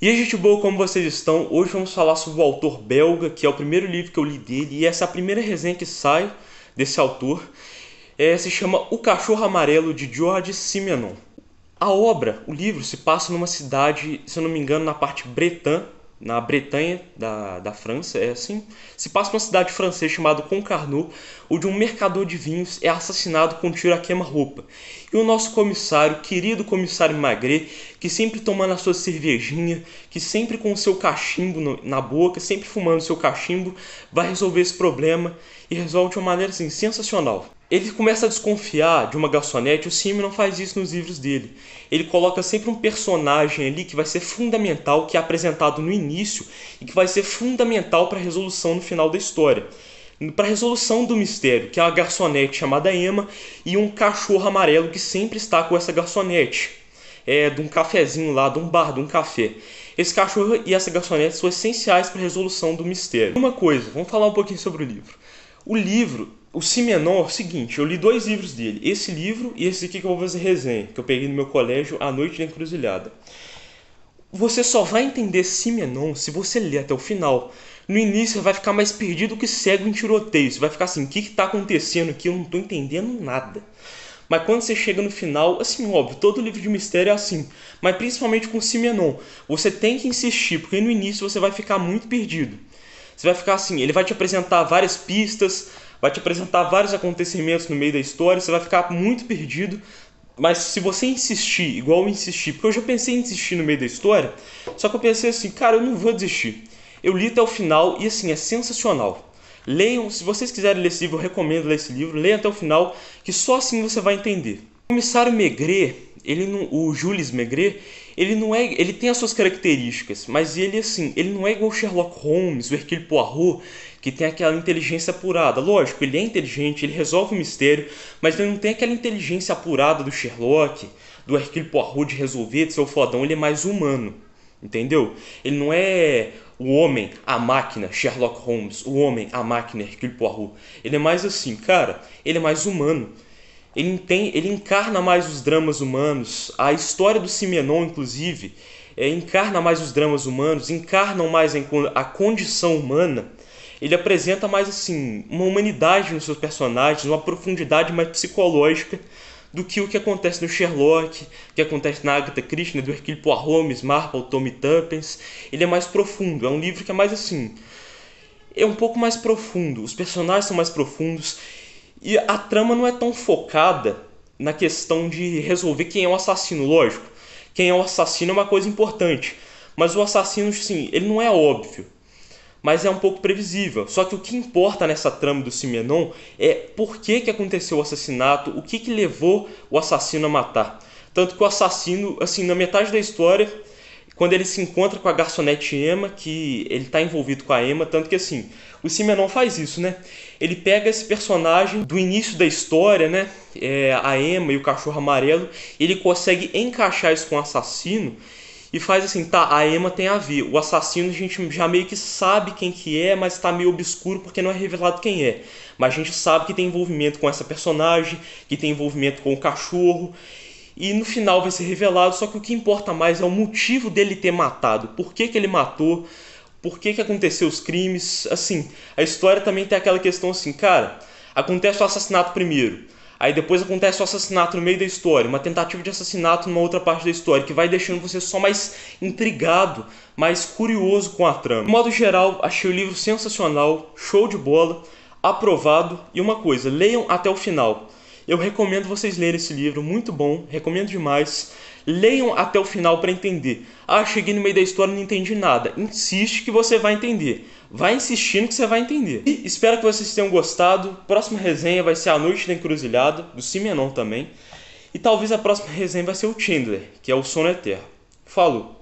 E aí, gente boa, como vocês estão? Hoje vamos falar sobre o autor belga, que é o primeiro livro que eu li dele, e essa é a primeira resenha que sai desse autor. Se chama O Cachorro Amarelo, de Georges Simenon. A obra, o livro, se passa numa cidade, se eu não me engano, na parte bretã, na Bretanha da França, é assim. Se passa numa cidade francesa chamada Concarneau, onde um mercador de vinhos é assassinado com um tiro a queima-roupa. E o nosso comissário, querido comissário Maigret, que sempre tomando a sua cervejinha, que sempre com o seu cachimbo na boca, sempre fumando o seu cachimbo, vai resolver esse problema e resolve de uma maneira assim, sensacional. Ele começa a desconfiar de uma garçonete. O Simenon faz isso nos livros dele. Ele coloca sempre um personagem ali que vai ser fundamental, que é apresentado no início e que vai ser fundamental para a resolução no final da história. Para a resolução do mistério, que é uma garçonete chamada Emma e um cachorro amarelo que sempre está com essa garçonete. De um cafezinho lá, de um bar, de um café. Esse cachorro e essa garçonete são essenciais para a resolução do mistério. Uma coisa, vamos falar um pouquinho sobre o livro. O livro, o Simenon, é o seguinte, eu li dois livros dele. Esse livro e esse aqui que eu vou fazer resenha, que eu peguei no meu colégio, A Noite da Encruzilhada. Você só vai entender Simenon se você ler até o final. No início você vai ficar mais perdido que cego em tiroteio. Você vai ficar assim, o que está acontecendo aqui? Eu não estou entendendo nada. Mas quando você chega no final, assim, óbvio, todo livro de mistério é assim. Mas principalmente com Simenon, você tem que insistir, porque no início você vai ficar muito perdido. Você vai ficar assim, ele vai te apresentar várias pistas, vai te apresentar vários acontecimentos no meio da história, você vai ficar muito perdido. Mas se você insistir, igual eu insisti, porque eu já pensei em insistir no meio da história, só que eu pensei assim, cara, eu não vou desistir. Eu li até o final e assim, é sensacional. Leiam, se vocês quiserem ler esse livro, eu recomendo ler esse livro, leiam até o final, que só assim você vai entender. O comissário Maigret, o Jules Maigret, ele tem as suas características, mas ele não é igual o Sherlock Holmes, o Hercule Poirot, que tem aquela inteligência apurada. Lógico, ele é inteligente, ele resolve o mistério, mas ele não tem aquela inteligência apurada do Sherlock, do Hercule Poirot de resolver, de ser o fodão. Ele é mais humano, entendeu? Ele não é o homem, a máquina, Sherlock Holmes, o homem, a máquina, Hercule Poirot. Ele é mais assim, cara, ele é mais humano. Ele encarna mais os dramas humanos. A história do Simenon, inclusive, encarna mais os dramas humanos, encarnam mais a condição humana. Ele apresenta mais assim uma humanidade nos seus personagens, uma profundidade mais psicológica do que o que acontece no Sherlock, o que acontece na Agatha Christie, do Hercule Poirot, Miss Marple, Tommy Tuppence. Ele é mais profundo, é um livro que é mais assim, é um pouco mais profundo, os personagens são mais profundos e a trama não é tão focada na questão de resolver quem é o assassino. Lógico, quem é o assassino é uma coisa importante, mas o assassino, sim, ele não é óbvio, mas é um pouco previsível. Só que o que importa nessa trama do Simenon é por que aconteceu o assassinato, o que levou o assassino a matar. Tanto que o assassino, assim, na metade da história, quando ele se encontra com a garçonete Emma, que ele está envolvido com a Emma, tanto que assim, o Simenon faz isso, né? Ele pega esse personagem do início da história, né? A Emma e o cachorro amarelo, ele consegue encaixar isso com o assassino e faz assim, tá, a Emma tem a ver. O assassino a gente já meio que sabe quem que é, mas tá meio obscuro porque não é revelado quem é. Mas a gente sabe que tem envolvimento com essa personagem, que tem envolvimento com o cachorro. E no final vai ser revelado, só que o que importa mais é o motivo dele ter matado. Por que ele matou, por que aconteceu os crimes. Assim, a história também tem aquela questão assim, cara, acontece o assassinato primeiro, aí depois acontece o assassinato no meio da história, uma tentativa de assassinato numa outra parte da história, que vai deixando você só mais intrigado, mais curioso com a trama. De modo geral, achei o livro sensacional, show de bola, aprovado. E uma coisa, leiam até o final. Eu recomendo vocês lerem esse livro, muito bom, recomendo demais. Leiam até o final para entender. Ah, cheguei no meio da história e não entendi nada. Insiste que você vai entender. Vai insistindo que você vai entender. E espero que vocês tenham gostado. Próxima resenha vai ser A Noite da Encruzilhada, do Simenon também. E talvez a próxima resenha vai ser o Chandler, que é o Sono Eterno. Falou!